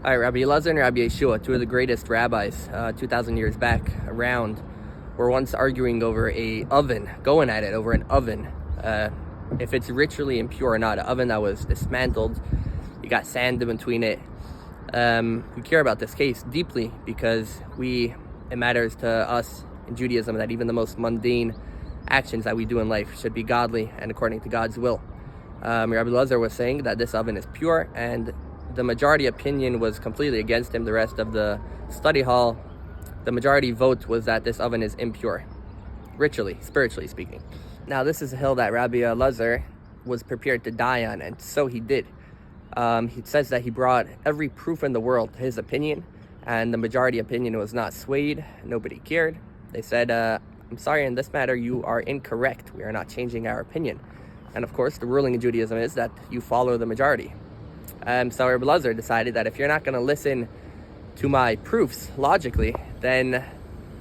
All right, Rabbi Elazar and Rabbi Yeshua, two of the greatest rabbis 2,000 years back around, were once arguing over a oven, going at it over an oven, if it's ritually impure or not. An oven that was dismantled, you got sand in between it. We care about this case deeply because it matters to us in Judaism that even the most mundane actions that we do in life should be godly and according to God's will. Rabbi Elazar was saying that this oven is pure, and the majority opinion was completely against him. The rest of the study hall, the majority vote was that this oven is impure, ritually, spiritually speaking. Now, this is a hill that Rabbi Elazar was prepared to die on, and so he did. He says that he brought every proof in the world to his opinion, and the majority opinion was not swayed. Nobody cared. They said, I'm sorry, in this matter, you are incorrect. We are not changing our opinion. And of course, the ruling in Judaism is that you follow the majority. So Rabbi Elazar decided that if you're not going to listen to my proofs logically, then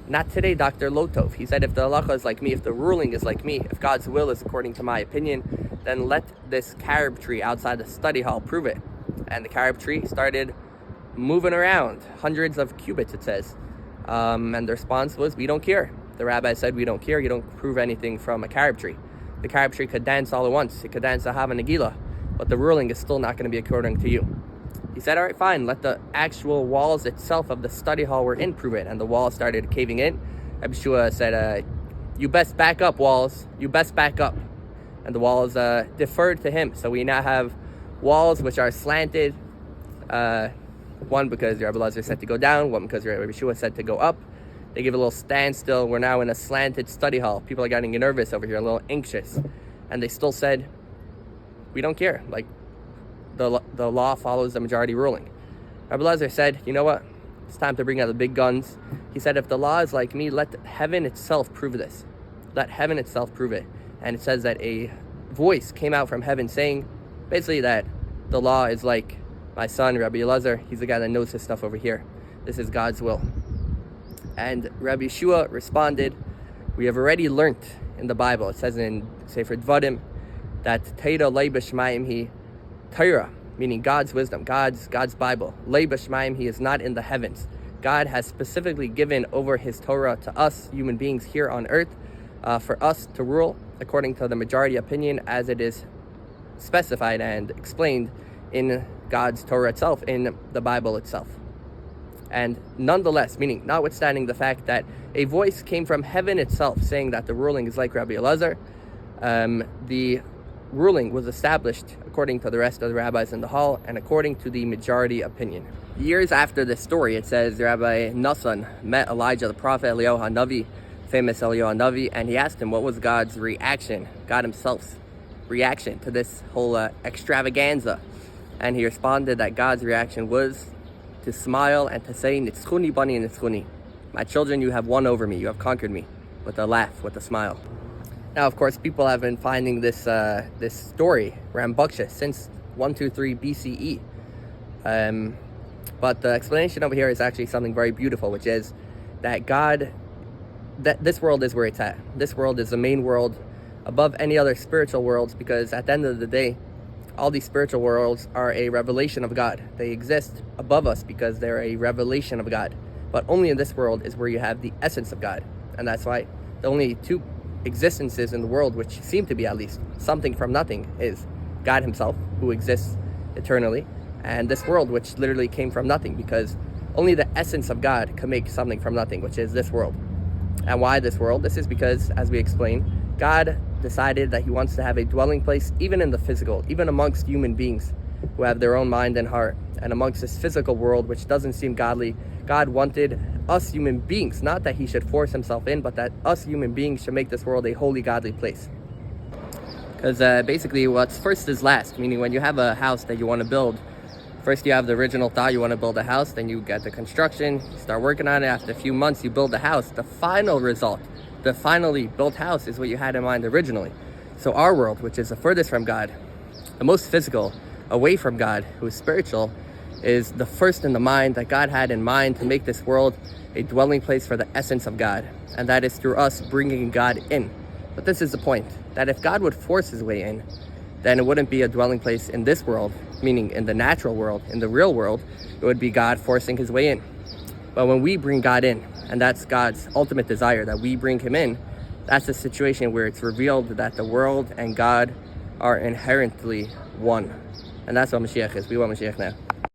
not today, Dr. Lotov. He said, if the halacha is like me, if the ruling is like me, if God's will is according to my opinion, then let this carob tree outside the study hall prove it. And the carob tree started moving around, hundreds of cubits, it says. And the response was, we don't care. The rabbi said, we don't care. You don't prove anything from a carob tree. The carob tree could dance all at once. It could dance a Hava Nagila, but the ruling is still not going to be according to you. He said, all right, fine, let the actual walls itself of the study hall we're in prove it. And the walls started caving in. Rabbi Yeshua said, you best back up, walls. You best back up. And the walls deferred to him. So we now have walls which are slanted. One because Rabbi Elazar said to go down, one because Rabbi Yeshua said to go up. They give a little standstill. We're now in a slanted study hall. People are getting nervous over here, a little anxious. And they still said, we don't care. Like, the law follows the majority ruling. Rabbi Elazar said, you know what? It's time to bring out the big guns. He said, if the law is like me, let heaven itself prove this. Let heaven itself prove it. And it says that a voice came out from heaven saying, basically that the law is like my son, Rabbi Elazar. He's the guy that knows his stuff over here. This is God's will. And Rabbi Yeshua responded, we have already learnt in the Bible, it says in Sefer Dvarim, that Teira Lei B'Shmayim He Torah, meaning God's wisdom, God's Bible. Lei B'Shmayim He is not in the heavens. God has specifically given over His Torah to us, human beings here on earth, for us to rule according to the majority opinion as it is specified and explained in God's Torah itself, in the Bible itself. And nonetheless, meaning notwithstanding the fact that a voice came from heaven itself saying that the ruling is like Rabbi Elazar, the ruling was established according to the rest of the rabbis in the hall and according to the majority opinion. Years after this story, it says Rabbi Nassan met Elijah the prophet, Eliyahu HaNavi, famous Eliyahu HaNavi, and he asked him what was God's reaction, God himself's reaction to this whole extravaganza. And he responded that God's reaction was to smile and to say, Nitzchuni bani nitzchuni. My children, you have won over me, you have conquered me, with a laugh, with a smile. Now, of course, people have been finding this story rambunctious since 123 BCE. But the explanation over here is actually something very beautiful, which is that that this world is where it's at. This world is the main world above any other spiritual worlds, because at the end of the day, all these spiritual worlds are a revelation of God. They exist above us because they're a revelation of God. But only in this world is where you have the essence of God. And that's why the only two existences in the world which seem to be at least something from nothing is God himself, who exists eternally, and this world which literally came from nothing, because only the essence of God can make something from nothing, which is this world. And why this world? This is because, as we explained, God decided that he wants to have a dwelling place even in the physical, even amongst human beings who have their own mind and heart. And amongst this physical world which doesn't seem godly, God wanted us human beings, not that he should force himself in, but that us human beings should make this world a holy, godly place. Because basically what's first is last, meaning when you have a house that you want to build, first you have the original thought, you want to build a house, then you get the construction, you start working on it, after a few months you build the house. The final result, the finally built house, is what you had in mind originally. So our world, which is the furthest from God, the most physical, away from God, who is spiritual, is the first in the mind that God had in mind to make this world a dwelling place for the essence of God. And that is through us bringing God in. But this is the point, that if God would force his way in, then it wouldn't be a dwelling place in this world, meaning in the natural world, in the real world. It would be God forcing his way in. But when we bring God in, and that's God's ultimate desire, that we bring him in, that's a situation where it's revealed that the world and God are inherently one. And that's what Mashiach is. We want Mashiach now.